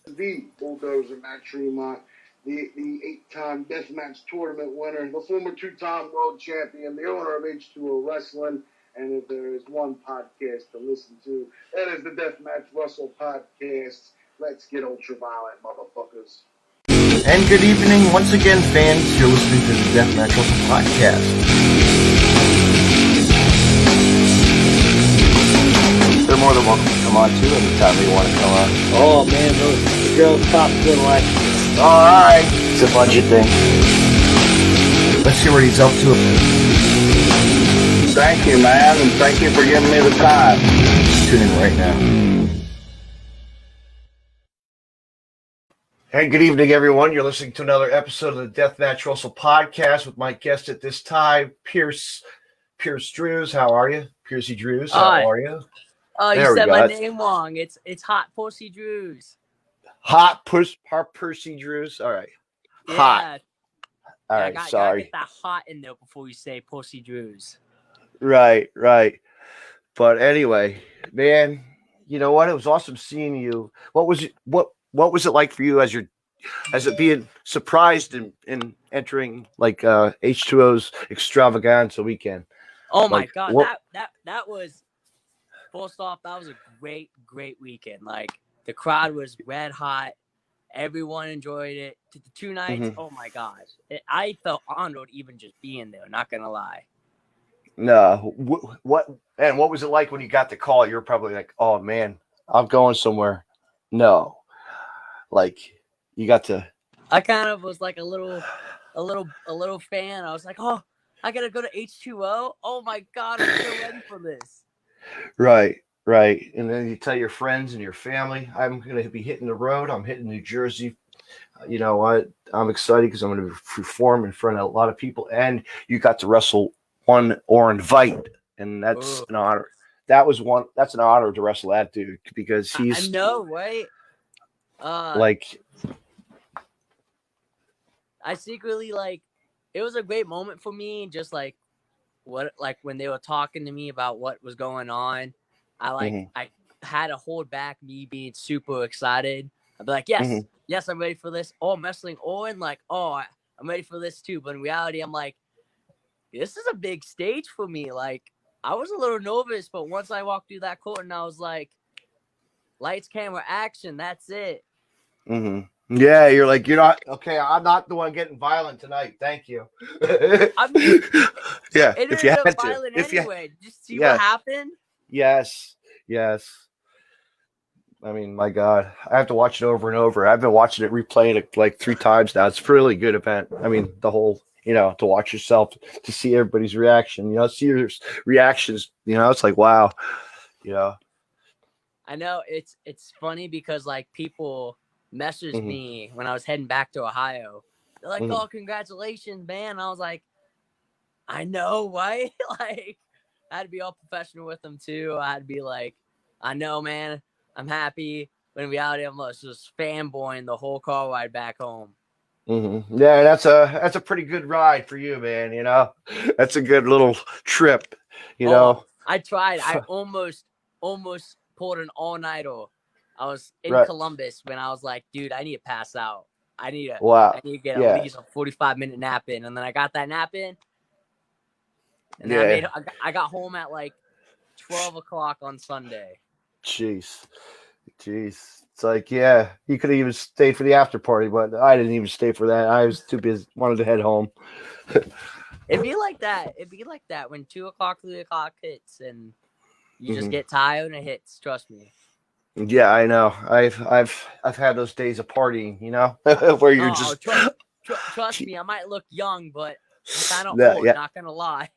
the Bulldozer Matt Tremont, the 8-time Deathmatch Tournament winner, the former 2-time world champion, the owner of H2O Wrestling. And if there is one podcast to listen to, that is the Deathmatch Russell Podcast. Let's get ultraviolet, motherfuckers. And good evening once again, fans. You're listening to the Deathmatch Russell Podcast. They're more than welcome to come on too anytime they want to come on. Oh man, those girls pop good like. Alright. It's a budget thing. Let's see what he's up to. Thank you, man, and thank you for giving me the time. Tune in right now. Hey, good evening, everyone. You're listening to another episode of the Deathmatch Russell Podcast with my guest at this time, Pierce Drews. How are you? Piercy Drews, how are you? Oh, you said my name wrong. It's Hot Percy Drews. Hot Percy Drews. All right. Yeah. Hot. All right. Sorry. Get that hot in there before you say Percy Drews. Right. But anyway, man, you know what? It was awesome seeing you. What was it like for you as it being surprised in entering like H2O's extravaganza weekend? Oh my God, that was. First off, that was a great weekend. Like, the crowd was red hot. Everyone enjoyed it. The 2 nights, Oh my gosh. I felt honored even just being there, not going to lie. No. What was it like when you got the call? You were probably like, oh, man, I'm going somewhere. No. Like, you got to... I kind of was like a little fan. I was like, oh, I got to go to H2O? Oh my God, I'm so ready for this. Right. And then you tell your friends and your family, I'm going to be hitting the road. I'm hitting New Jersey. You know what? I'm excited because I'm going to perform in front of a lot of people. And you got to wrestle one or invite. And that's an honor. That's an honor to wrestle that dude because he's. I know, right? I secretly, it was a great moment for me. Just when they were talking to me about what was going on, I had to hold back me being super excited. I'd be like, yes, I'm ready for this. Oh, I'm wrestling Owen. I'm ready for this too. But in reality, I'm like, this is a big stage for me. Like, I was a little nervous, but once I walked through that curtain, I was like, lights, camera, action. That's it. Yeah, you're like, you're not okay. I'm not the one getting violent tonight. Thank you. I mean, yeah, it if you ended had up violent to, anyway. Just see what happened. Yes. I mean, my God, I have to watch it over and over. I've been watching it, replaying it like 3 times now. It's a really good event. I mean, the whole, to watch yourself, to see everybody's reaction, see your reactions, it's like, wow, I know it's funny because people messaged me when I was heading back to Ohio. They're like, oh, congratulations, man. I was like, I know, right? I had to be all professional with them too. I had to be like, I know, man, I'm happy. But in reality, I'm just fanboying the whole car ride back home. Yeah, that's a pretty good ride for you, man. That's a good little trip. I tried. I almost pulled an all-nighter. I was in Columbus when I was like, dude, I need to pass out. I need to get at least a 45-minute nap in. And then I got that nap in. And then I got home at 12 o'clock on Sunday. Jeez. It's like, yeah, you could have even stayed for the after party, but I didn't even stay for that. I was too busy, wanted to head home. It'd be like that. When 2 o'clock, 3 o'clock hits and you just get tired and it hits. Trust me. Yeah, I know. I've had those days of partying, where you're just. Trust me, I might look young, but I'm kind of old. Not gonna lie.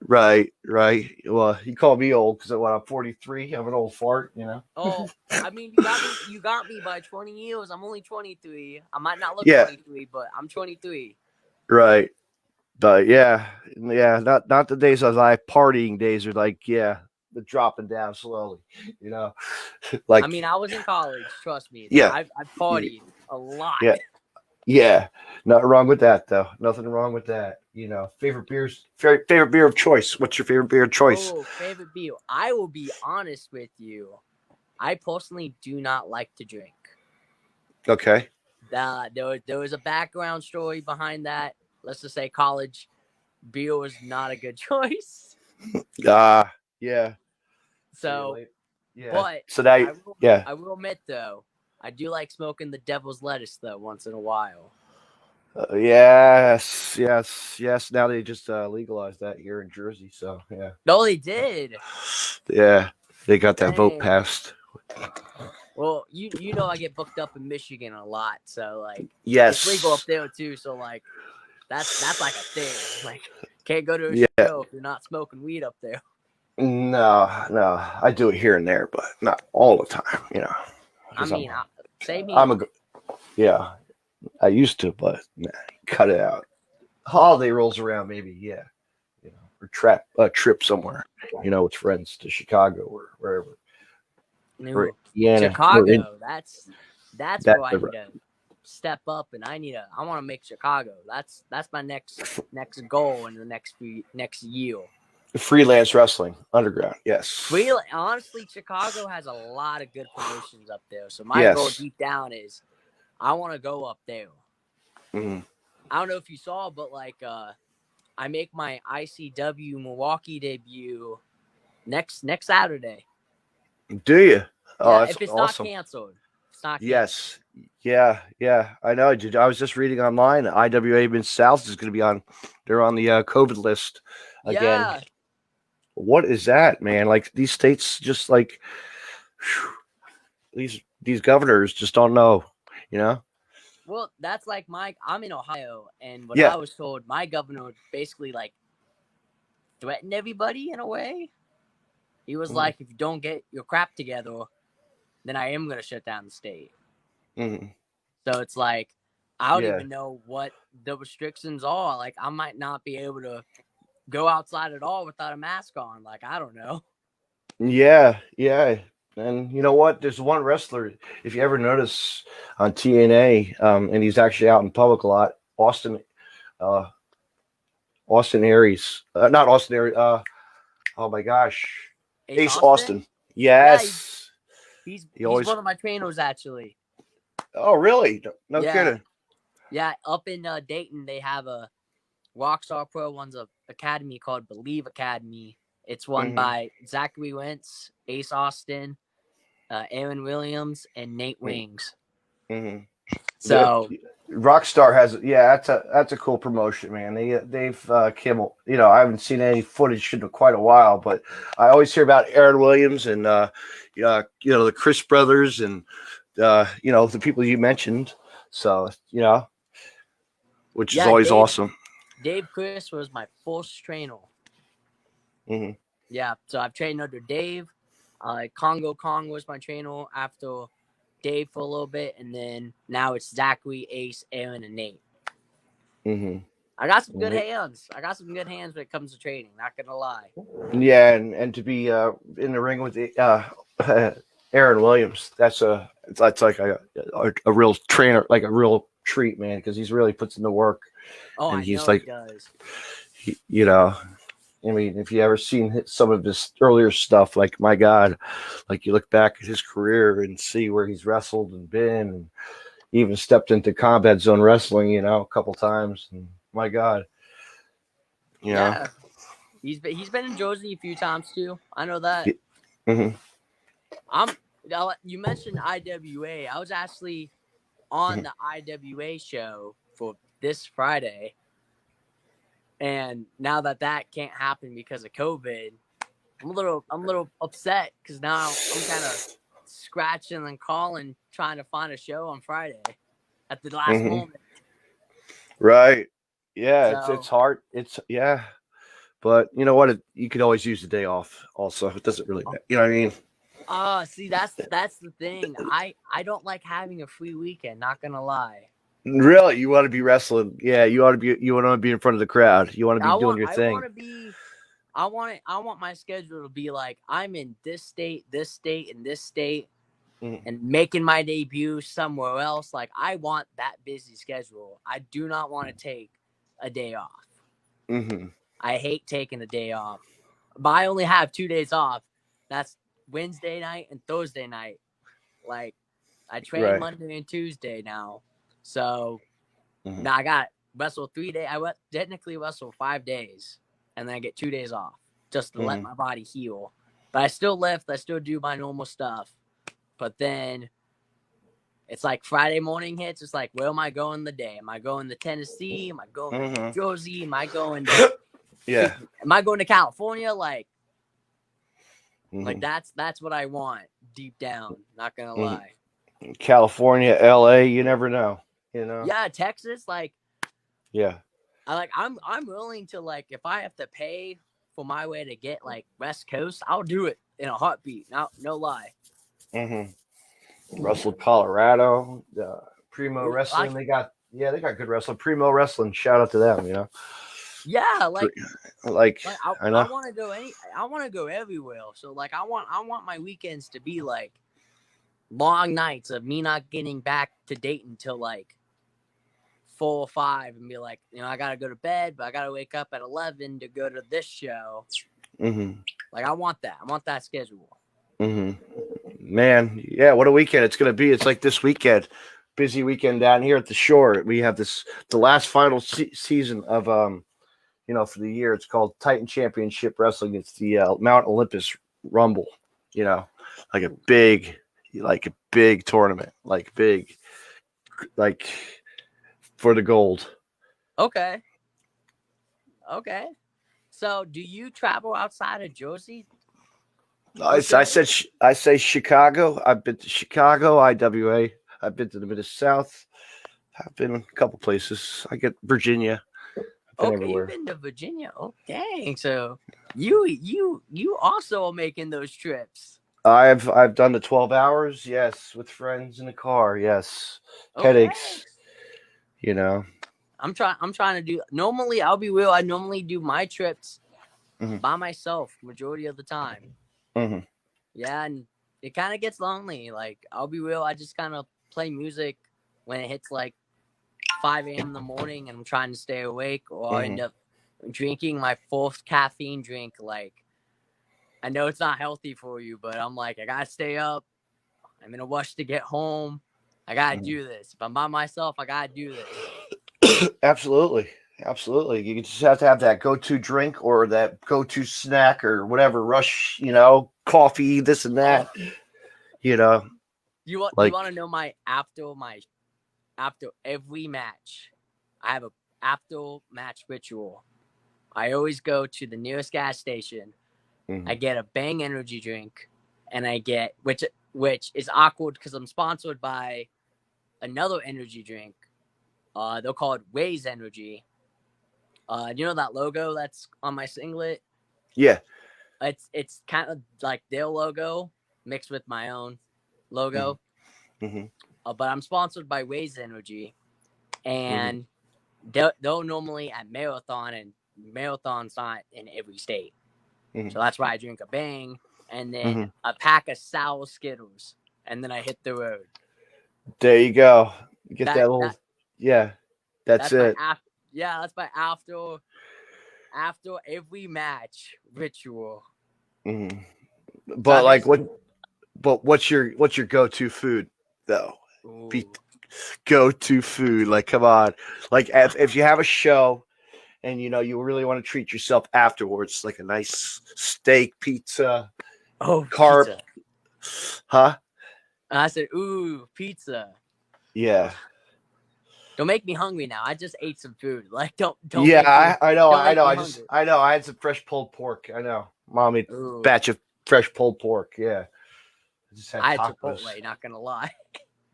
Right. Well, you call me old because I'm 43. I'm an old fart, Oh, I mean, you got me by 20 years. I'm only 23. I might not look 23, but I'm 23. Right. But yeah, not the days of partying days are the dropping down slowly, I mean, I was in college. Trust me. Yeah. I've partied a lot. Yeah. Nothing wrong with that, though. Nothing wrong with that. Favorite beer of choice. What's your favorite beer of choice? Oh, favorite beer. I will be honest with you. I personally do not like to drink. Okay. There was a background story behind that. Let's just say college beer was not a good choice. Yeah. So you're So, late. Yeah. but So now, yeah. I will admit though, I do like smoking the devil's lettuce though once in a while. Yes. Now they just legalized that here in Jersey. So yeah, No, they did. yeah, they got that vote Dang. passed. Well, you know I get booked up in Michigan a lot, so like it's legal up Yes. there too. So like that's like a thing. Like can't go to a Yeah. show if you're not smoking weed up there. No. I do it here and there, but not all the time. I Because mean, same I'm here. a yeah. I used to, but nah, cut it out. Holiday rolls around, maybe. Yeah. Or trip somewhere. With friends to Chicago or wherever. Or New Indiana. Or in Chicago. That's that. where I need to step up, and I want to make Chicago. That's my next goal in the next year. Freelance wrestling underground. Yes. Really, honestly, Chicago has a lot of good promotions up there. So my goal Yes. deep down is I want to go up there. Hmm. I don't know if you saw, but like I make my ICW Milwaukee debut next Saturday. Do you? Oh, Yeah, that's if it's not awesome. canceled. If it's not canceled. Yes. Yeah. I know. I was just reading online. IWA Mid South is going to be on. They're on the COVID list again. Yeah. What is that, man? Like these states, just like whew, these governors just don't know. You know? Well, that's like I'm in Ohio, and what Yeah. I was told, my governor would basically like threaten everybody in a way. He was Hmm. like, if you don't get your crap together, then I am going to shut down the state. Hmm. So it's like, I don't Yeah. even know what the restrictions are. Like, I might not be able to go outside at all without a mask on. Like, I don't know. Yeah. And you know what? There's one wrestler, if you ever notice on TNA, and he's actually out in public a lot. Uh, Austin Aries, not Austin Aries. Oh my gosh, Ace Ace Austin? Austin. Yeah, Yes, he he's always. one of my trainers actually. Oh really? No Yeah, kidding. yeah. Up in Dayton, they have a Rockstar Pro one's a academy called Believe Academy. It's run Hmm. by Zachary Wentz, Ace Austin, Aaron Williams, and Nate Wings. Hmm. The So Rockstar has, yeah, that's a cool promotion, man. They've Kimmel. I haven't seen any footage in quite a while, but I always hear about Aaron Williams and the Chris brothers and the people you mentioned. So which is yeah, always awesome. Dave Chris was my first trainer. Hmm. Yeah, so I've trained under Dave. Congo Kong was my trainer after Dave for a little bit, and then now it's Zachary, Ace, Aaron, and Nate. Hmm. I got some good hands. I got some good hands when it comes to training. Not gonna lie. Yeah, and to be in the ring with Aaron Williams, that's like a real trainer, like a real treat, man, because he's really puts in the work, Oh, and I he's know he like, does. I mean, if you ever seen some of his earlier stuff, like my God, like you look back at his career and see where he's wrestled and been, and even stepped into combat zone wrestling, a couple times, and my God, you know. Yeah, he's been in Jersey a few times too. I know that. Mm-hmm. You mentioned IWA. I was actually on Mm-hmm. the IWA show for this Friday, and now that can't happen because of COVID, I'm a little upset because now I'm kind of scratching and calling trying to find a show on Friday at the last Mm-hmm. moment. Right. Yeah, it's So, hard. It's yeah, but you know what? You could always use the day off. Also, it doesn't really matter. You know what I mean? see, that's the thing. I don't like having a free weekend. Not gonna lie. Really, you want to be wrestling? Yeah, you ought to be. You want to be in front of the crowd. You want to be doing your I want thing. to be. I want my schedule to be like I'm in this state, and this state, Mm-hmm. and making my debut somewhere else. Like I want that busy schedule. I do not want to take a day off. Mm-hmm. I hate taking a day off. But I only have 2 days off. That's Wednesday night and Thursday night. Like I train Right. Monday and Tuesday now. So Mhm. now I got wrestle 3 days. I technically wrestle 5 days, and then I get 2 days off just to let Mhm. my body heal. But I still lift. I still do my normal stuff. But then it's like Friday morning hits. It's like, where am I going the day? Am I going to Tennessee? Am I going to New Jersey? Am I going to Yeah. Am I going to California? Like Mhm. that's what I want deep down. Not gonna Mhm. lie. California, LA, you never know. You know. Yeah, Texas. Like Yeah. I'm willing to, like, if I have to pay for my way to get like West Coast, I'll do it in a heartbeat. No lie. Mhm. Wrestled Colorado, Primo Like, Wrestling. They got good wrestling. Primo Wrestling. Shout out to them. You know. yeah, Like I I know. want to go I want to go everywhere. So like I want my weekends to be like long nights of me not getting back to Dayton till like 4 or 5 and be like, I gotta go to bed, but I gotta wake up at 11 to go to this show. Mhm. Like I want that schedule. Mhm. Man, yeah, what a weekend it's going to be. It's like this weekend, busy weekend down here at the shore. We have the last final season of for the year. It's called Titan Championship Wrestling. It's the Mount Olympus Rumble. You know, like a big tournament, like for the gold. Okay. So do you travel outside of Jersey I for shows? say Chicago. I've been to Chicago, IWA. I've been to the Mid South. I've been a couple places. I get Virginia. I've been Okay, you've everywhere. been to Virginia. Oh, dang. So you also are making those trips. I've done the 12 hours, yes, with friends in the car, yes. Okay. Headaches, you know. I'm trying to do normally, I'll be real, I normally do my trips Hmm. by myself majority of the time. Hmm. Yeah, and it kind of gets lonely. Like, I'll be real, I just kind of play music when it hits like 5 a.m. in the morning and I'm trying to stay awake, or I Hmm. end up drinking my fourth caffeine drink. Like, I know it's not healthy for you, but I'm like, I gotta stay up. I'm in a rush to get home. I gotta Hmm. do this. If I'm by myself, I gotta do this. Absolutely. Absolutely. You just have to have that go-to drink or that go-to snack or whatever, rush, coffee, this and Oh, that, you know, you like, want to know after every match, I have a after match ritual. I always go to the nearest gas station. I mhm, get a Bang energy drink, and I get which is awkward because I'm sponsored by another energy drink. They're called Waze Energy. You know that logo that's on my singlet? yeah. It's kind of like their logo mixed with my own Hmm. logo. Hmm. But I'm sponsored by Waze Energy, Hmm. and they're normally at Marathon, and Marathon's not in every state. Hmm. So that's why I drink a Bang and then Hmm. a pack of sour Skittles, and then I hit the road. There you go. Get That that little, that yeah, that's that's my it. after. Yeah, that's my after every match ritual. Hmm. So I But like, basically, what's your go-to food though? Be ooh, go-to food. Like, come on. Like, if you have a show and you really want to treat yourself afterwards, like a nice steak, pizza, oh, carb, pizza. huh? I said, ooh, pizza. Ugh. Yeah, Don't make me hungry now. I just ate some food. Like, don't yeah. make me I know. don't I make know. me hungry. I know. I had some fresh pulled pork. I know. Mom made a Ooh, batch of fresh pulled pork. Yeah, I just had I had tacos. Chipotle. Not gonna lie.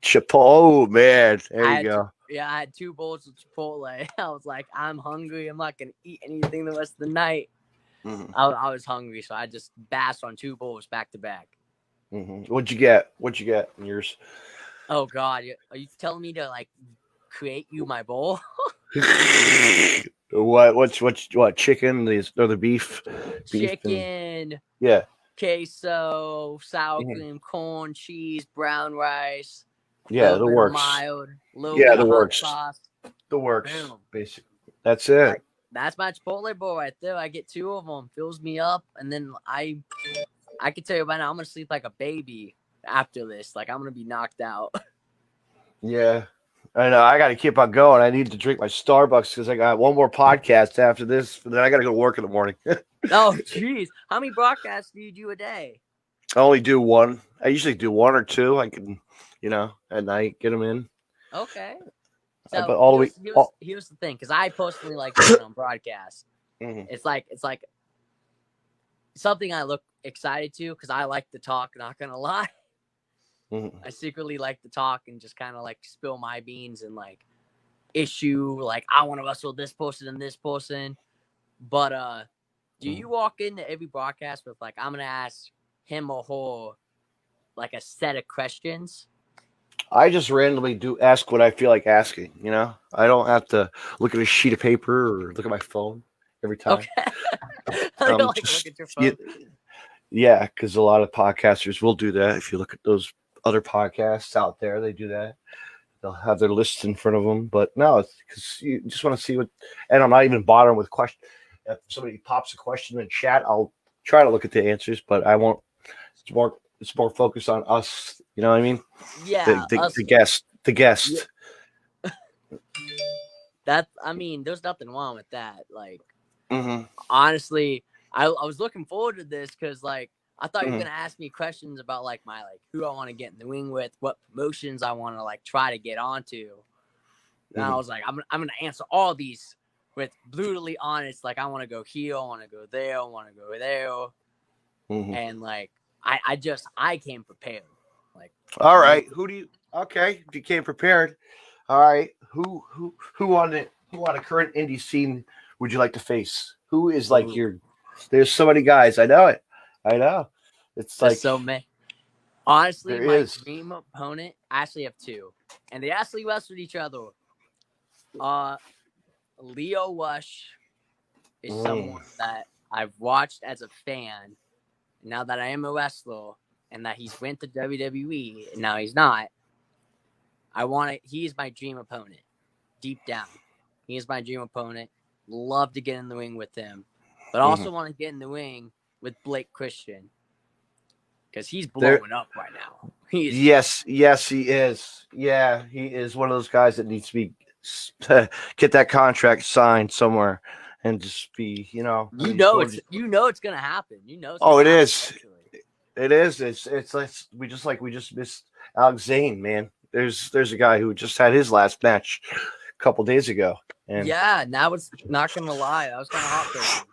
Chipotle. Oh man, there you go. I had 2 bowls of Chipotle. I was like, I'm hungry. I'm not gonna eat anything the rest of the night. Hmm. I was hungry, so I just bashed on 2 bowls back to back. Hmm. What'd you get? What'd you get in yours? Oh God, are you telling me to like create you my bowl? What chicken? These or the beef and Chicken, yeah. queso, sour Mhm. cream, corn, cheese, brown rice, a Yeah, little the bit of works. mild, a little Yeah, bit the of hot works. sauce. The works. Boom. Basically, that's it. Like, that's my Chipotle bowl right there. I get 2 of them, fills me up, and then I can tell you right now, I'm gonna sleep like a baby. after this. Like I'm gonna be knocked out. Yeah. I know. I got to keep on going. I need to drink my Starbucks because I got one more podcast after this. But then I got to go to work in the morning. Oh, jeez. How many broadcasts do you do a day? I only do one. I usually do one or two. I can, at night get them in. Okay. But So all the week. here's the thing, because I personally like being on broadcast. Mhm. It's like something I look excited to because I like to talk. Not gonna lie, Mhm. I secretly like to talk and just kind of like spill my beans and like issue like I want to wrestle this person and this person. But do you walk into every broadcast with like I'm gonna ask him or her like a set of questions? I just randomly do ask what I feel like asking. I don't have to look at a sheet of paper or look at my phone every time. Okay. I like Just look at your phone. yeah, because a lot of podcasters will do that. If you look at those other podcasts out there, they do that. They'll have their lists in front of them. But no, it's because you just want to see what. And I'm not even bothering with questions. If somebody pops a question in chat, I'll try to look at the answers, but I won't. It's more focused on us. You know what I mean? Yeah, The guest. The guest. Yeah. I mean, there's nothing wrong with that. Like, honestly, I was looking forward to this because, like, I thought you were gonna ask me questions about like my like who I want to get in the ring with, what promotions I want to like try to get onto. And I was like, I'm gonna answer all these with brutally honest. Like, I want to go here, I want to go there, I want to go there, and like I came prepared. Like, all right, Okay, if you came prepared. All right, who on the current indie scene would you like to face? Who is like your? There's so many guys. I know it. I know. It's There's like so many. Honestly, there my is. dream opponent, I actually have two, and they actually wrestled each other. Leo Rush is someone that I've watched as a fan. Now that I am a wrestler, and that he's went to WWE, and now he's not. He's my dream opponent. Deep down, he is my dream opponent. Love to get in the ring with him, but also want to get in the ring with Blake Christian because he's blowing up right now. Yes, he is. Yeah, he is one of those guys that needs to be get that contract signed somewhere and just be, it's gonna happen. It is. Eventually. It is. It's like we just missed Alex Zane, man. There's a guy who just had his last match a couple days ago. And yeah, now it's not gonna lie, that was kind of heartbreaking.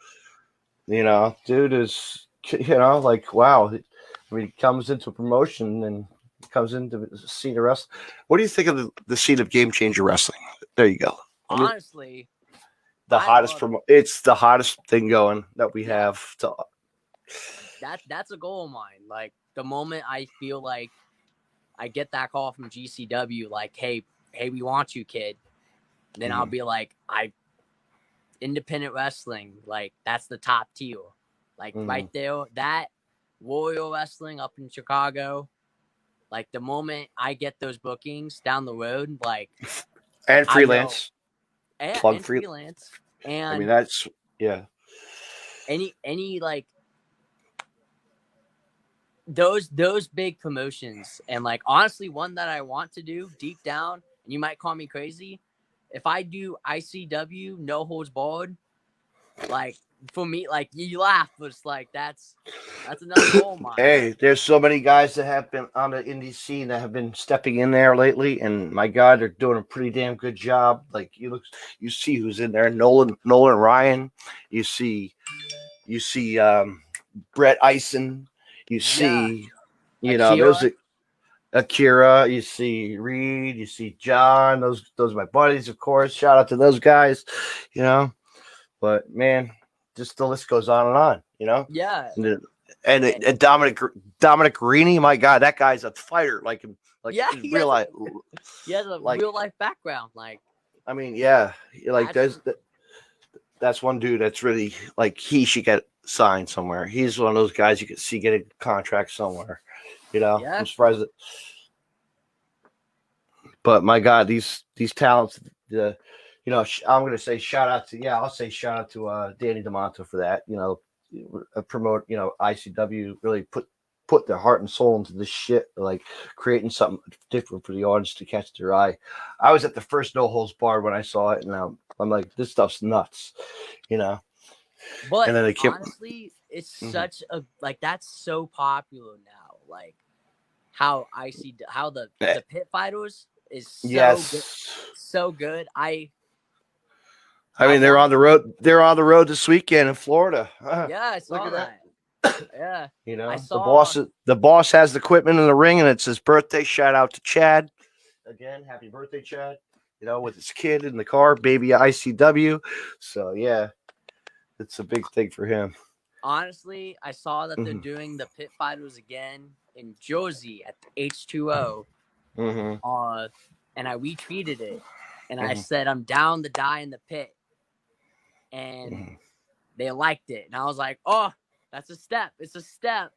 Dude is like wow. I mean, he comes into a promotion and comes into the scene of wrestling. What do you think of the scene of Game Changer Wrestling? There you go. Honestly, it's the hottest thing going that we have. That's a goal of mine. Like the moment I feel like I get that call from GCW, like, hey, we want you, kid. Then I'll be like, independent wrestling, like that's the top tier. Like right there, that Warrior Wrestling up in Chicago. Like the moment I get those bookings down the road, like and freelance, and freelance, and I mean that's any like those big promotions, and like honestly, one that I want to do deep down, and you might call me crazy, if I do ICW no holds barred, like for me, like you laugh, but it's like that's another goal of mine. Hey, there's so many guys that have been on the indie scene that have been stepping in there lately, and my God, they're doing a pretty damn good job. Like you see who's in there: Nolan Ryan. You see Brett Eisen. You see, Akira. there's Akira. You see Reed. You see John. Those are my buddies, of course. Shout out to those guys. But man, just the list goes on and on. Yeah. And Dominic Rini, my God, that guy's a fighter. He real life. He has a real life background. Like, I mean, yeah, like that's one dude that's really like he should get signed somewhere. He's one of those guys you could see getting a contract somewhere. I'm surprised that. But my God, these talents. I'm going to say shout out to I'll say shout out to Danny DeMonto for that. Promote ICW really put put their heart and soul into this shit, like creating something different for the audience to catch their eye. I was at the first No Holds Barred when I saw it, and I'm like, this stuff's nuts, you know. But And then they kept. honestly, it's Mhm. such a like that's so popular now. Like how the pit fighters is Yes. so good. I I mean, they're want on the road. They're on the road this weekend in Florida. yeah, I Look saw at that. that. Yeah. You I know, saw the boss has the equipment in the ring, and it's his birthday. Shout out to Chad again. Happy birthday, Chad. You know, with his kid in the car, baby ICW. So yeah, it's a big thing for him. honestly, I saw that they're Hmm. doing the pit fighters again in Jersey at the H2O. Hmm. And I retweeted it and I Hmm. said I'm down to die in the pit. And Hmm. they liked it. And I was like, oh, that's a step. It's a step.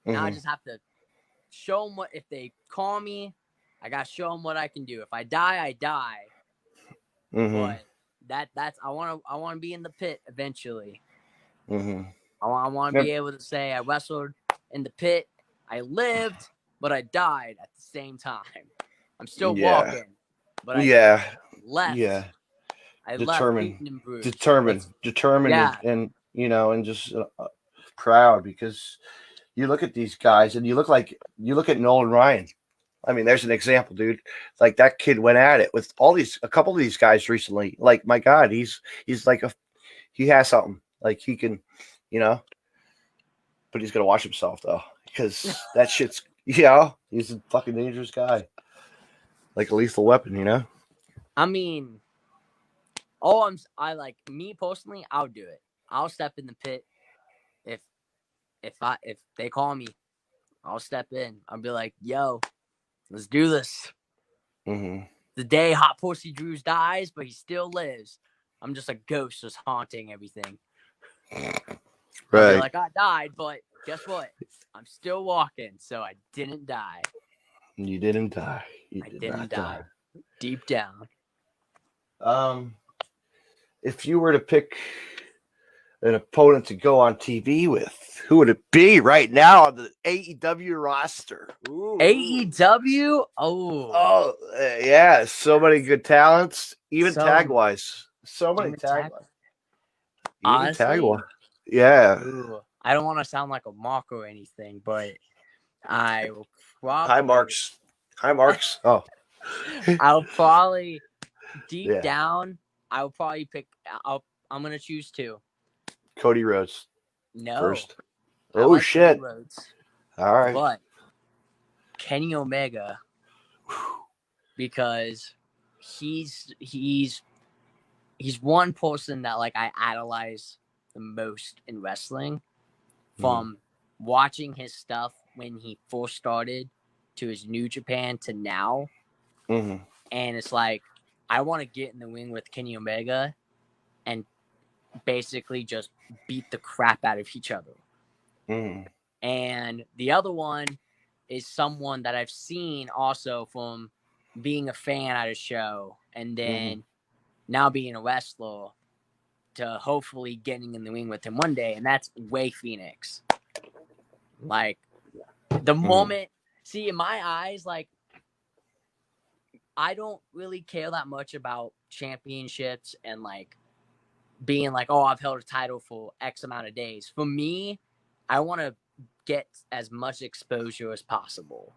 Now I Hmm. just have to show them what, if they call me, I got to show them what I can do. If I die, I die. Hmm. But I want to be in the pit eventually. Hmm. I want to be able to say I wrestled in the pit. I lived, but I died at the same time. I'm still Yeah. walking, but I Yeah. left. Yeah. I left Determined. beaten and bruised. Determined. That's Determined, yeah. and you know, and just proud because you look at these guys and you look at Nolan Ryan. I mean, there's an example, dude. Like that kid went at it with a couple of these guys recently. Like, my God, he's like he has something. Like he can, you know, but he's gonna watch himself though, because that shit's he's a fucking dangerous guy, like a lethal weapon, you know. I mean, I like me personally. I'll do it. I'll step in the pit if if they call me. I'll step in. I'll be like, yo, let's do this. Mm-hmm. The day Hot Percy Drews dies, but he still lives. I'm just a ghost just haunting everything. I'll be Right. like, I died, but guess what? I'm still walking, so I didn't die. You didn't die. You I did didn't not die. die. Deep down. Um, if you were to pick an opponent to go on TV with, who would it be right now on the AEW roster? Ooh. AEW? Oh. Oh, yeah, so many good talents, even tag So, wise. So many even tag tech. wise. Even tag Honestly, wise. Yeah. ooh, I don't want to sound like a mock or anything, but I will High probably, marks. High marks. Oh, I'll probably, deep yeah. down, I'll probably pick, I'm going to choose two. Cody Rhodes No, first. I Oh, like Cody shit. Rhodes, All right. but Kenny Omega, because he's one person that like I idolize the most in wrestling. From watching his stuff when he first started to his New Japan to now. Mm-hmm. And it's like, I want to get in the ring with Kenny Omega and basically just beat the crap out of each other. Mm-hmm. And the other one is someone that I've seen also from being a fan at a show and then now being a wrestler to hopefully getting in the ring with him one day. And that's Way Phoenix. Like, the moment, see, in my eyes, like, I don't really care that much about championships and, like, being like, oh, I've held a title for X amount of days. For me, I want to get as much exposure as possible.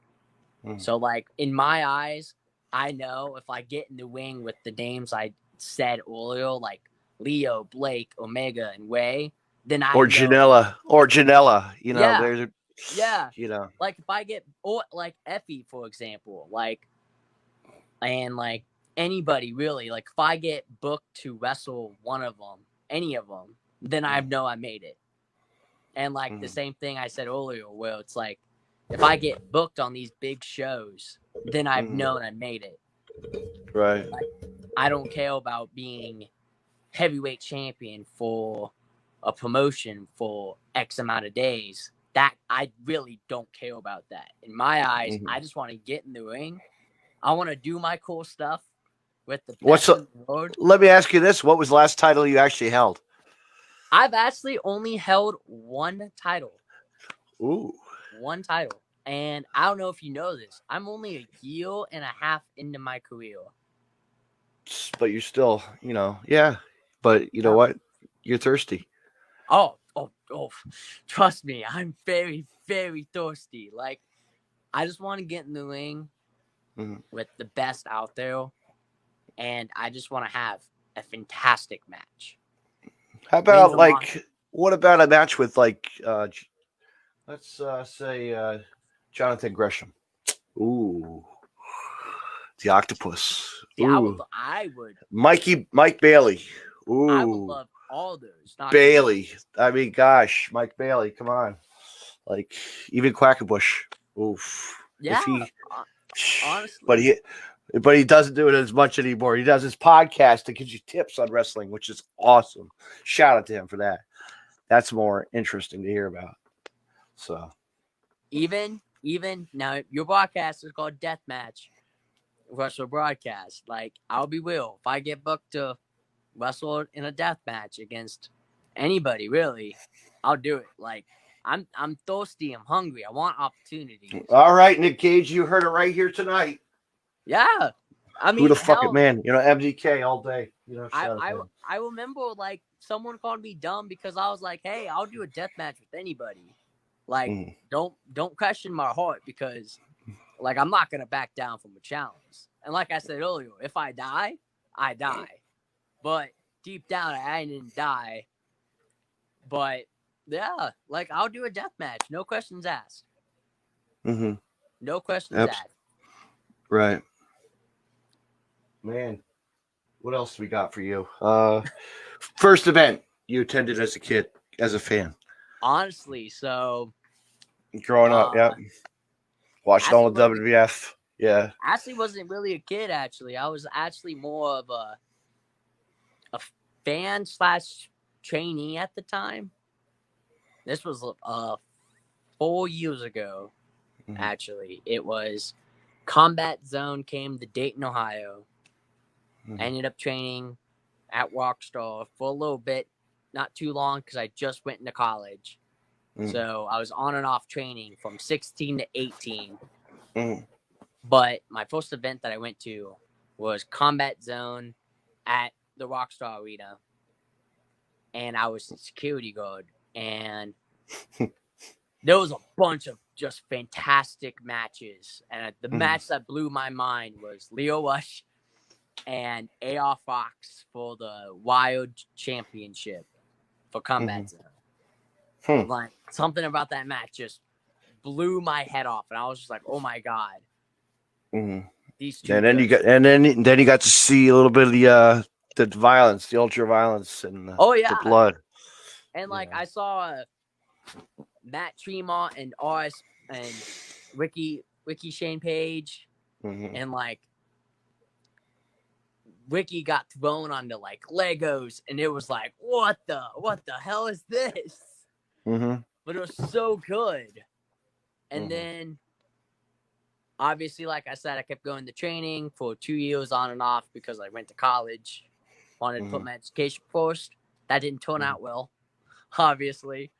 So, like, in my eyes, I know if I get in the ring with the names I said earlier, like Leo, Blake, Omega, and Way, then I Or know. Janela. You know, Yeah. there's, Yeah. you know. Like, if I get, or like Effie, for example, like, and like anybody really, like, if I get booked to wrestle one of them, any of them, then I know I made it. And like the same thing I said earlier, where it's like, if I get booked on these big shows, then I've known I made it. Right. Like, I don't care about being heavyweight champion for a promotion for X amount of days. That I really don't care about that. In my eyes, I just want to get in the ring. I want to do my cool stuff with the best in the world. Let me ask you this: what was the last title you actually held? I've actually only held one title. Ooh. one title. And I don't know if you know this. I'm only a year and a half into my career. But you're still, yeah. But you know Yeah. what? You're thirsty. Oh. Trust me, I'm very, very thirsty. Like, I just want to get in the ring with the best out there, and I just want to have a fantastic match. How Ring about of Honor. what about a match with let's say Jonathan Gresham? Ooh, the octopus. See, Ooh, I would Mike Bailey. I would Ooh, love all those. Not gonna lie. Bailey. I mean, gosh, Mike Bailey. Come on, like even Quackenbush. Oof. Yeah, If he, but honestly. he doesn't do it as much anymore. He does his podcast that gives you tips on wrestling, which is awesome. Shout out to him for that. That's more interesting to hear about. So Even now, your broadcast is called Deathmatch Wrestle Broadcast. Like, I'll be real. If I get booked to wrestle in a death match against anybody, really, I'll do it. Like, I'm thirsty. I'm hungry. I want opportunities. all right, Nick Gage, you heard it right here tonight. Yeah, I Who the mean, fuck it, hell, man? MDK all day. I Shout out I to him. I remember like someone called me dumb because I was like, hey, I'll do a death match with anybody. Like, don't question my heart because, like, I'm not gonna back down from a challenge. And like I said earlier, if I die, I die. But deep down, I didn't die. But yeah, like, I'll do a death match, no questions asked. No questions asked. Right, man. What else we got for you? First event you attended as a kid, as a fan, Honestly, so growing up. Yeah, watching all the Ashley WWF. Yeah. wasn't really a kid. Actually, I was actually more of a fan slash trainee at the time. This was 4 years ago. Actually, it was Combat Zone came to Dayton, Ohio. I ended up training at Rockstar for a little bit, not too long because I just went into college. So I was on and off training from 16 to 18. But my first event that I went to was Combat Zone at the Rockstar Arena. And I was the security guard. And there was a bunch of just fantastic matches. And the match that blew my mind was Leo Rush and AR Fox for the Wild Championship for Combat Zone. Like, something about that match just blew my head off, and I was just like, "Oh my god!" These two. And then you got to see a little bit of the violence, the ultra violence, and the blood. And like, I saw Matt Tremont and RS and Ricky Shane Page, and like, Ricky got thrown onto like Legos, and it was like, what the hell is this? But it was so good. And then, obviously, like I said, I kept going to training for 2 years on and off because I went to college. Wanted to put my education first. That didn't turn out well, obviously.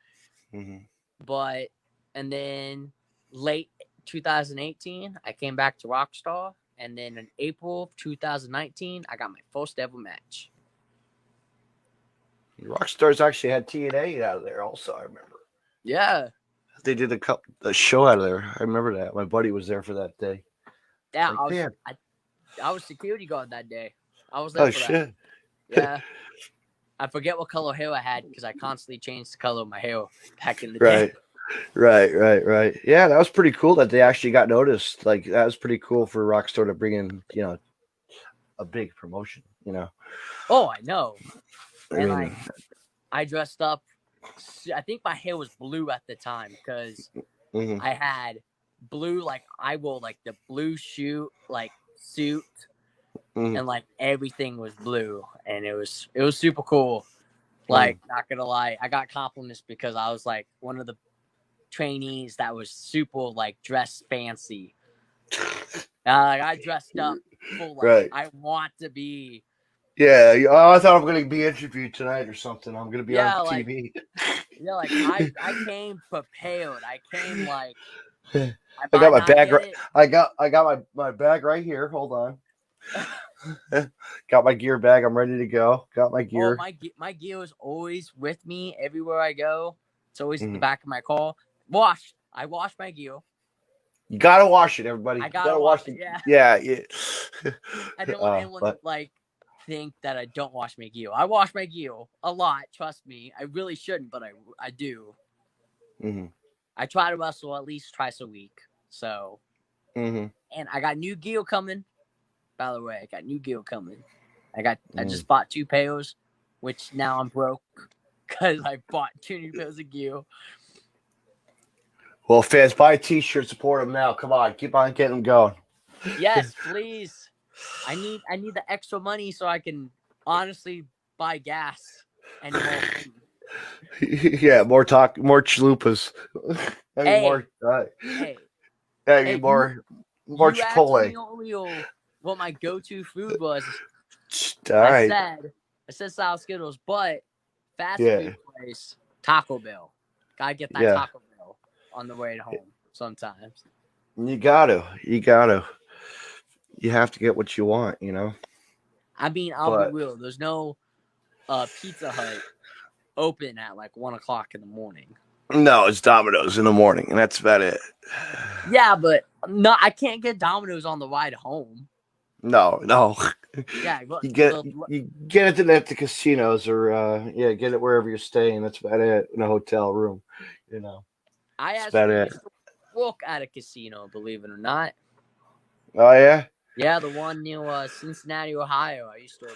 But, and then late 2018, I came back to Rockstar. And then in April of 2019, I got my first ever match. Rockstars actually had TNA out of there also, I remember. Yeah. They did a show out of there. I remember that. My buddy was there for that day. Yeah, like, I was security guard that day. I was there for shit. That. Yeah. I forget what color hair I had because I constantly changed the color of my hair back in the day. Right. Yeah, that was pretty cool that they actually got noticed. Like, that was pretty cool for Rockstar to bring in, a big promotion, Oh, I know. I dressed up. I think my hair was blue at the time because I had blue, like, I wore like the blue suit, and like everything was blue, and it was super cool. Like, not gonna lie, I got compliments because I was like one of the trainees that was super like dressed fancy. Like, I dressed up full, like, I want to be. Yeah, I thought I'm going to be interviewed tonight or something. I'm going to be on TV. Yeah, like I came prepared. I came like I I got might my not bag. get it. I got my bag right here. Hold on. Got my gear bag. I'm ready to go. Got my Oh, gear. my gear is always with me everywhere I go. It's always at the Mhm. back of my car. Washed. I wash my gear. You gotta wash it, everybody. I You gotta gotta wash wash it. the. Yeah. Yeah, yeah. I don't want anyone But like think that I don't wash my gear. I wash my gear a lot. Trust me. I really shouldn't, but I do. hmm I try to wrestle at least twice a week. So, hmm and I got new gear coming. By the way, I got new gear coming. I mm. just bought 2 pairs, which now I'm broke because I bought 2 new pairs of gear. Well, fans, buy a T-shirt. Support them now. Come on, keep on getting them going. Yes, please. I need the extra money so I can honestly buy gas and more food. Yeah, more talk, more chalupas. I mean, Hey, more. hey, I hey! mean, more You asked Chipotle. me earlier what my go-to food was. All I right. said sour Skittles, but fast Yeah. food place Taco Bell. Gotta get that Yeah. Taco Bell on the way home sometimes. You gotta. You gotta. You have to get what you want. You know. I mean, I'll be But real. There's no Pizza Hut open at like 1 o'clock in the morning. no, it's Domino's in the morning, and that's about it. Yeah, but no, I can't get Domino's on the ride home. No, no. Yeah, but You get it at the casinos or yeah, get it wherever you're staying. That's about it in a hotel room. You know, I that's about actually it. used to work at a casino, believe it or not. Oh yeah. Yeah, the one near Cincinnati, Ohio. I used to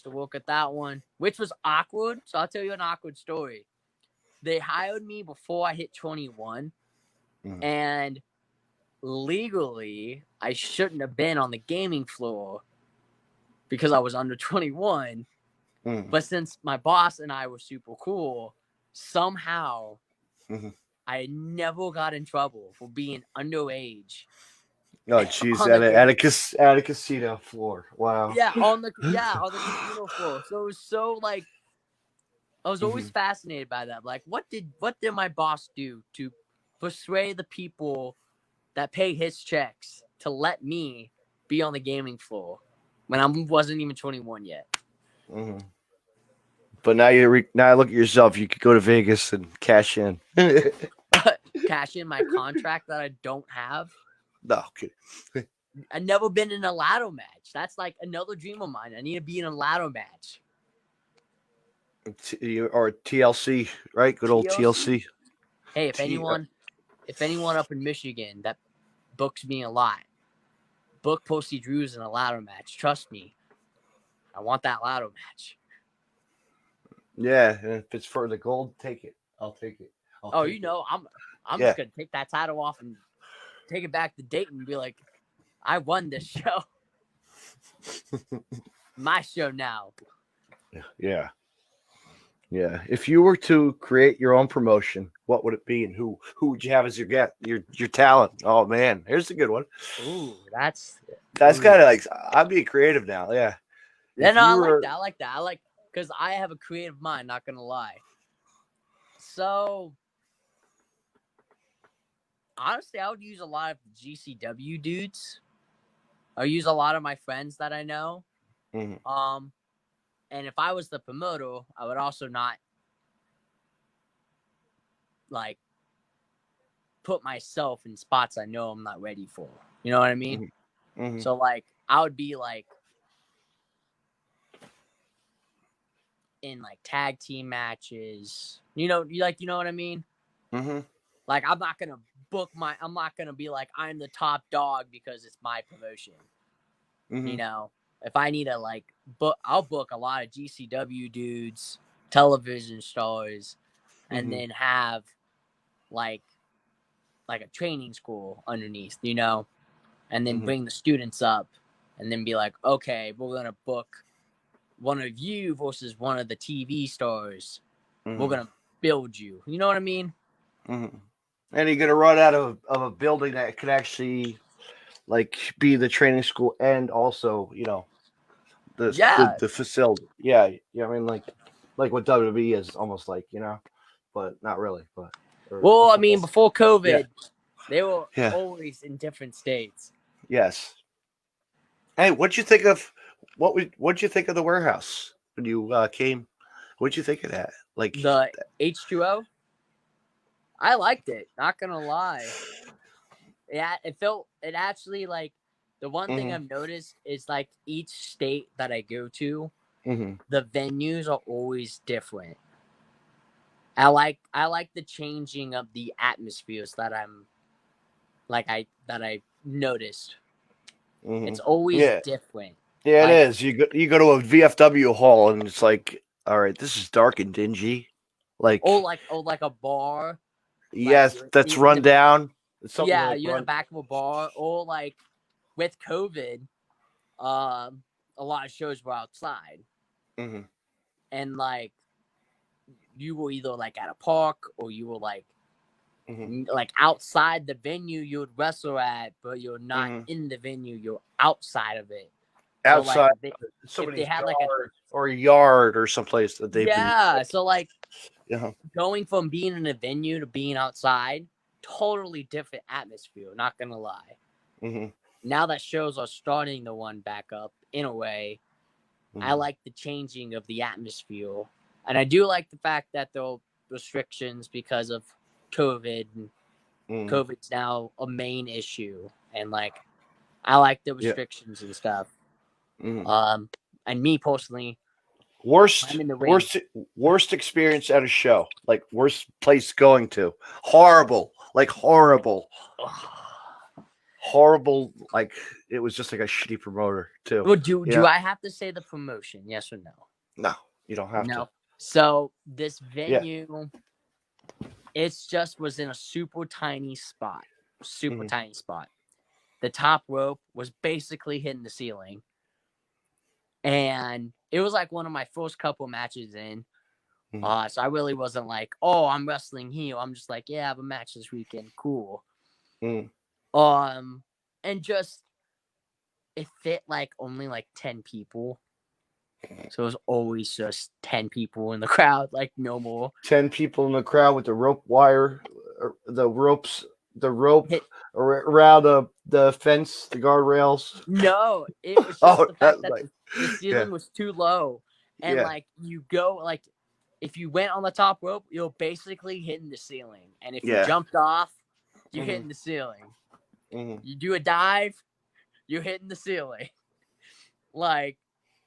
work at that one, which was awkward. So I'll tell you an awkward story. They hired me before I hit 21, Mhm. and legally I shouldn't have been on the gaming floor because I was under 21. Mhm. But since my boss and I were super cool, somehow Mhm. I never got in trouble for being underage Oh jeez, on the game. at a casino floor. Wow. On the casino floor. So it was so like I was always Mhm. fascinated by that. Like, what did my boss do to persuade the people that pay his checks to let me be on the gaming floor when I wasn't even 21 yet? Mhm. But now look at yourself. You could go to Vegas and cash in. Cash in my contract that I don't have. No, okay. I've never been in a ladder match. That's like another dream of mine. I need to be in a ladder match. Or TLC, right? Good old TLC. TLC. Hey, T, if anyone up in Michigan that books me a lot, book Posty Drews in a ladder match. Trust me, I want that ladder match. yeah, and if it's for the gold, take it. I'll take it. I'll Oh, take it. I'm Yeah. just gonna take that title off and take it back to Dayton and be like, I won this show. My show now. Yeah. Yeah. If you were to create your own promotion, what would it be, and who would you have as your talent? Oh man, here's a good one. Ooh, That's ooh. kind of like I'm being creative now. Yeah. Yeah, If no, I you like were, that. I like that. I like because I have a creative mind. Not gonna lie. So honestly, I would use a lot of GCW dudes. I use a lot of my friends that I know. Mhm. And if I was the promoter, I would also not like put myself in spots I know I'm not ready for. You know what I mean? Mhm. So like I would be like in like tag team matches. You know what I mean? Mhm. Like I'm not gonna be like I'm the top dog because it's my promotion. You Mhm. know, if I need to like book, I'll book a lot of GCW dudes, television stars, and Mhm. then have like a training school underneath, you know, and then Mhm. bring the students up, and then be like, okay, we're gonna book one of you versus one of the TV stars. We're Mhm. gonna build you. You know what I mean? Mhm. And you're gonna run out of a building that could actually like be the training school and also the Yeah, the facility. Yeah. Yeah. I mean, like. like what WWE is almost like, but not really. But or Well, I mean, football. before Yeah, COVID, they were yeah, always in different states. yes. Hey, what'd you think of the warehouse when you came? What'd you think of that? Like, The H2O, I liked it. Not gonna lie. Yeah, it actually like the one thing hmm I've noticed is like each state that I go to, hmm the venues are always different. I like the changing of the atmospheres that I noticed. hmm It's always yeah, different. yeah, it Like is. You go to a VFW hall and it's like, all right, this is dark and dingy. Like, like a bar, like yes, that's run down. It's something yeah, like you're in the run. back of a bar, or like with COVID, um, a lot of shows were outside, hmm and like you were either like at a park or you were hmm like outside the venue you would wrestle at, but you're not hmm in the venue, you're outside of it. So like Outside if they somebody's had like a yard or a yard or someplace that they've been. yeah, so like Yeah. going from being in a venue to being outside, totally different atmosphere, not gonna lie. hmm Now that shows are starting to one back up in a way, I hmm like the changing of the atmosphere. And I do like the fact that there are restrictions because of COVID, and hmm COVID's now a main issue. And like I like the Yeah. restrictions and stuff. hmm Um and me personally, I'm Worst, in the ring. worst, worst experience at a show. Like worst place going to. Horrible. Like horrible. Horrible. Like it was just like a shitty promoter too. Well, do Yeah. I have to say the promotion? Yes or no? No, you don't have to. No. So this Yeah. venue, it's just was in a super tiny spot. Super hmm tiny spot. The top rope was basically hitting the ceiling. And it was like one of my first couple matches in. hmm So I really wasn't like, oh, I'm wrestling heel. I'm just like, yeah, I have a match this weekend. Cool. hmm Um, and just it fit like only like 10 people. So it was always just 10 people in the crowd, like no more. 10 people in the crowd with the rope wire, the rope Hit around the fence, the guardrails. No, it was just Oh, the fact that's that like, the yeah, ceiling was too low. And yeah. like you go like if you went on the top rope, you're basically hitting the ceiling. And if you Yeah. jumped off, you're hmm hitting the ceiling. hmm You do a dive, you're hitting the ceiling. Like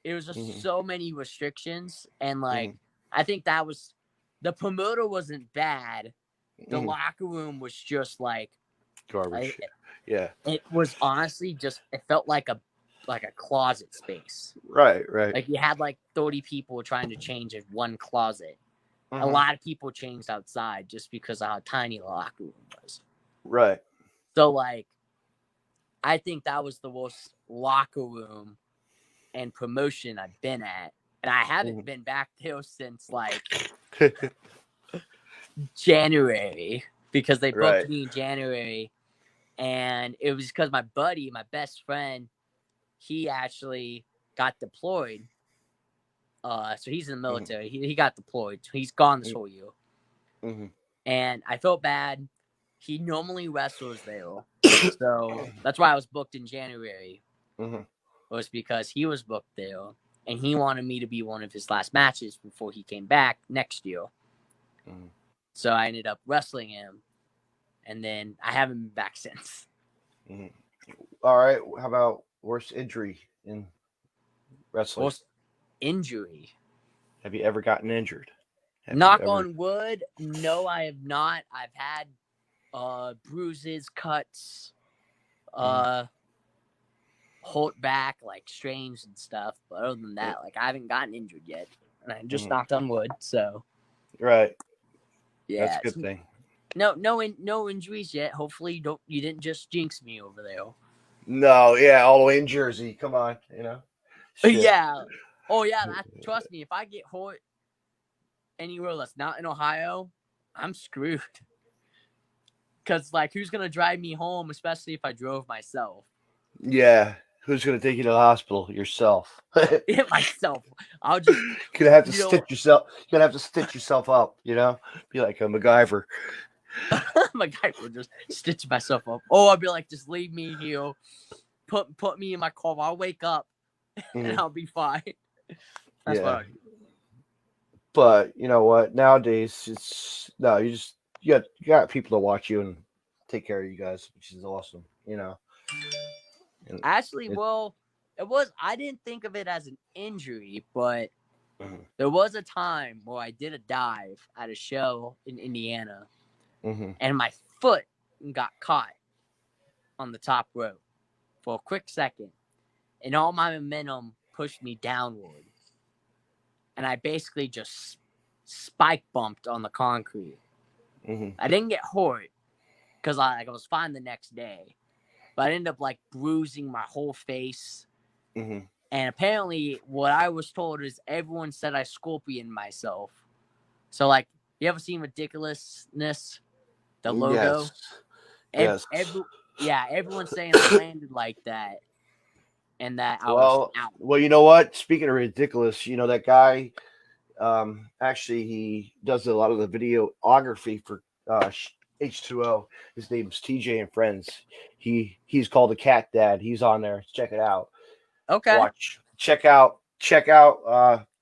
it was just hmm so many restrictions, and like hmm I think that was the promoter wasn't bad. The hmm locker room was just like Garbage. Yeah. it was honestly just it felt like a closet space. Right. Right. Like you had like 30 people trying to change in one closet. A hmm lot of people changed outside just because of how tiny the locker room was. Right. So like I think that was the worst locker room and promotion I've been at. And I haven't hmm been back there since like January because they booked right. me in January. And it was because my buddy, my best friend, he actually got deployed. So he's in the hmm military. He got deployed. He's gone this whole year. hmm And I felt bad. He normally wrestles there. So that's why I was booked in January. hmm Was because he was booked there. And he wanted me to be one of his last matches before he came back next year. hmm So I ended up wrestling him. And then I haven't been back since. hmm All right. How about worst injury in wrestling? Worst injury. Have you ever gotten injured? Have you Knock ever? on wood. No, I have not. I've had bruises, cuts, Mhm. hold back, like strains and stuff. But other than that, like I haven't gotten injured yet. And I just Mhm. knocked on wood. So Right. That's yeah. a good thing. No injuries yet. Hopefully you didn't just jinx me over there. No, yeah, all the way in Jersey. Come on, Shit. Yeah. Oh yeah, trust me, if I get hurt anywhere that's not in Ohio, I'm screwed. Cause like who's gonna drive me home, especially if I drove myself? Yeah. Who's going to take you to the hospital? Yourself. Hit myself. I'll just, Gonna have to you know, stitch yourself. You're gonna have to stitch yourself up. Be like a MacGyver. my guy will just stitch myself up. Oh, I'll be like, just leave me here. Put me in my car. I'll wake up and Mhm. I'll be fine. That's what Yeah, I'll do. but you know what? Nowadays, it's no. You got people to watch you and take care of you guys, which is awesome. And Actually, it, well, I didn't think of it as an injury, but mhm, there was a time where I did a dive at a show in Indiana, mhm, and my foot got caught on the top rope for a quick second, and all my momentum pushed me downward, and I basically just spike bumped on the concrete. mhm, I didn't get hurt because I was fine the next day, but I ended up like bruising my whole face. mhm. And apparently, what I was told is everyone said I scorpioned myself. So, like, you ever seen Ridiculousness, the Yes, logo? yes. Everyone's saying I landed like that and that I was Well, out. well, you know what? Speaking of ridiculous, that guy. Actually, he does a lot of the videography for H2O. His name's TJ and Friends. He's called the Cat Dad. He's on there. Check it out. Okay. Watch. Check out.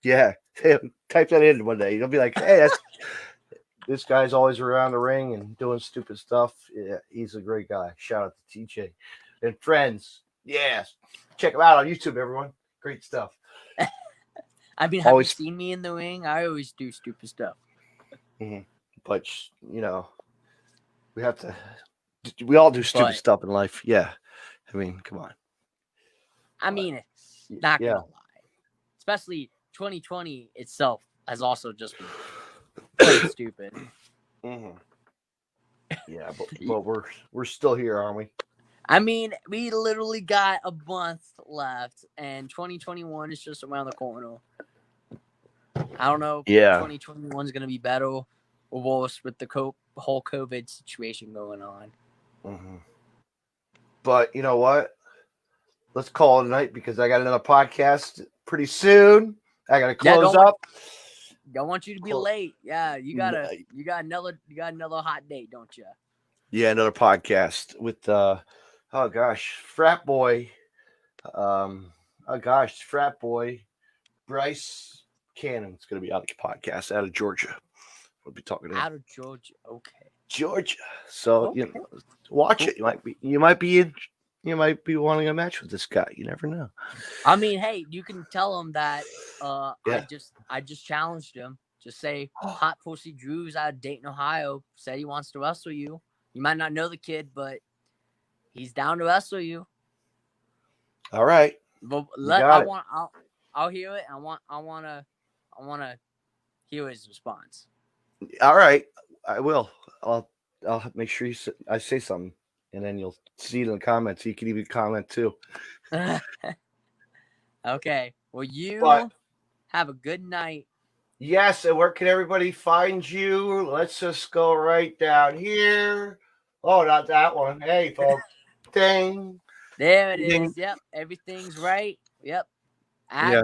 Yeah. Type that in one day. You'll be like, hey, this guy's always around the ring and doing stupid stuff. Yeah, he's a great guy. Shout out to TJ and Friends. Yes. Check him out on YouTube, everyone. Great stuff. I mean, have you Always. seen me in the ring? I always do stupid stuff. Mhm. But we have to. We all do stupid But, stuff in life. Yeah. I mean, come on. I But mean, not yeah. going to lie. Especially 2020 itself has also just been plain stupid. hmm Yeah, but we're still here, aren't we? I mean, we literally got a month left, and 2021 is just around the corner. I don't know if Yeah. 2021 is going to be better or worse with the whole COVID situation going on. hmm But you know what? Let's call it a night because I got another podcast pretty soon. I got to Yeah, close up. don't want you to be late. Yeah, you got another hot date, don't you? Yeah, another podcast with oh gosh, frat boy. Oh gosh, frat boy Bryce Cannon's going to be on the podcast out of Georgia. We'll be talking to him. Out of Georgia, okay. Georgia. So Okay. watch it. You might be wanting a match with this guy. You never know. I mean, hey, you can tell him that Yeah. I just challenged him. Just say Hot Percy Drew's out of Dayton, Ohio, said he wants to wrestle you. You might not know the kid, but he's down to wrestle you. All right. But I'll hear it. I want to hear his response. All right. I will. I'll make sure I say something, and then you'll see it in the comments. You can even comment too. Okay. Well, you But have a good night. yes, and where can everybody find you? Let's just go right down here. Oh, not that one. Hey, folks. Ding. There it Ding. is. Yep, everything's right. Yep. Yeah.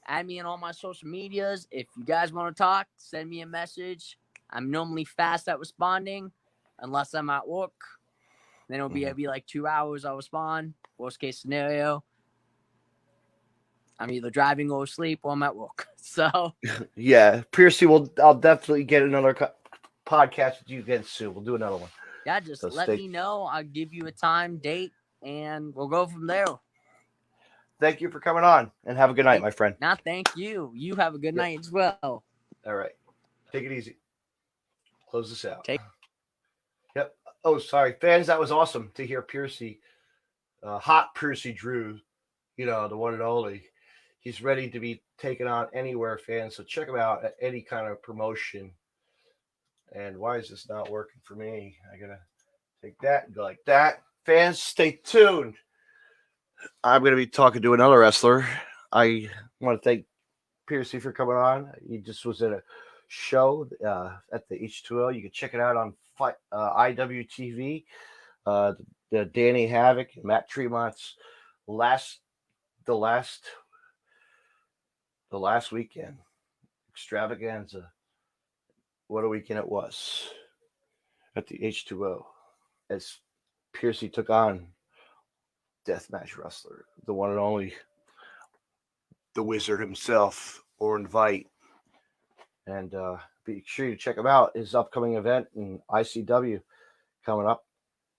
Add me on all my social medias. If you guys want to talk, send me a message. I'm normally fast at responding, unless I'm at work. Then it'll be every like 2 hours I'll respond. Worst case scenario, I'm either driving or asleep or I'm at work. So Yeah, Percy I'll definitely get another podcast with you again soon. We'll do another one. yeah, just let me know. I'll give you a time, date, and we'll go from there. Thank you for coming on, and have a good night, my friend. Thank you. You have a good night as well. All right. Take it easy. Close this out. Take Yep. Oh, sorry. Fans, that was awesome to hear Percy, hot Percy Drew, the one and only. He's ready to be taken on anywhere, fans. So check him out at any kind of promotion. And why is this not working for me? I got to take that and go like that. Fans, stay tuned. I'm going to be talking to another wrestler. I want to thank Percy for coming on. He just was at a show at the H2O. You can check it out on IWTV. The Danny Havoc, Matt Tremont's the last weekend extravaganza. What a weekend it was at the H2O as Percy took on deathmatch wrestler, the one and only, the Wizard himself, Orin Veidt. And be sure to check him out. His upcoming event in ICW coming up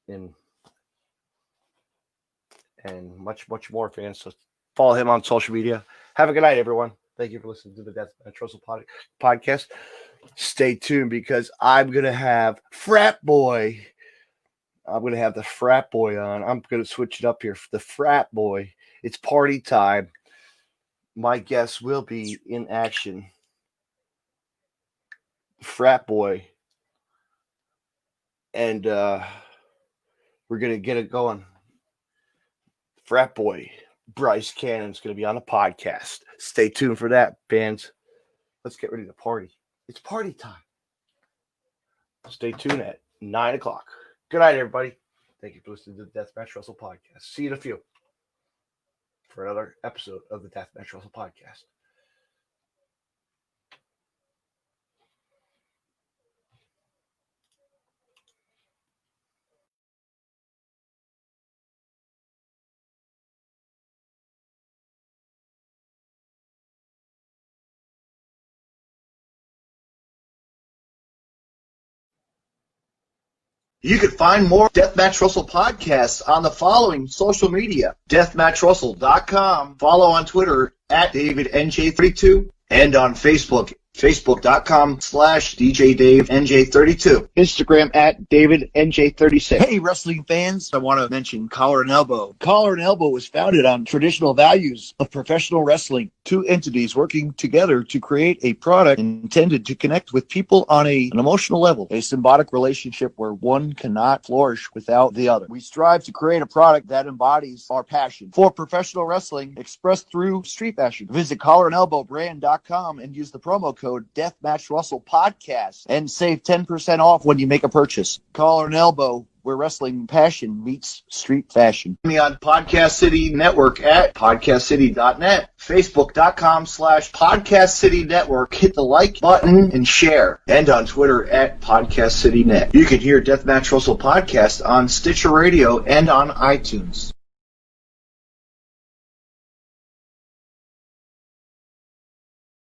and much more, fans. So follow him on social media. Have a good night, everyone. Thank you for listening to the Deathmatch Wrestle podcast. Stay tuned because I'm going to have Frat Boy. I'm going to have the Frat Boy on. I'm going to switch it up here. The Frat Boy. It's party time. My guest will be in action. Frat Boy. And we're going to get it going. Frat Boy Bryce Cannon's going to be on the podcast. Stay tuned for that, fans. Let's get ready to party. It's party time. Stay tuned at 9 o'clock. Good night, everybody. Thank you for listening to the Deathmatch Wrestle podcast. See you in a few for another episode of the Deathmatch Wrestle podcast. You can find more Deathmatch Russell podcasts on the following social media: deathmatchrussell.com, follow on Twitter at DavidNJ32, and on Facebook, facebook.com/DJDaveNJ32. Instagram at DavidNJ36. Hey, wrestling fans, I want to mention Collar and Elbow. Collar and Elbow was founded on traditional values of professional wrestling. Two entities working together to create a product intended to connect with people on an emotional level, a symbiotic relationship where one cannot flourish without the other. We strive to create a product that embodies our passion for professional wrestling expressed through street fashion. Visit collarandelbowbrand.com and use the promo code Deathmatch Russell Podcast and save 10% off when you make a purchase. Collar and Elbow, where wrestling passion meets street fashion. Me on Podcast City Network at podcastcity.net, facebook.com/Podcast City Network. Hit the like button and share. And on Twitter at Podcast City Net. You can hear Deathmatch Russell Podcast on Stitcher Radio and on iTunes.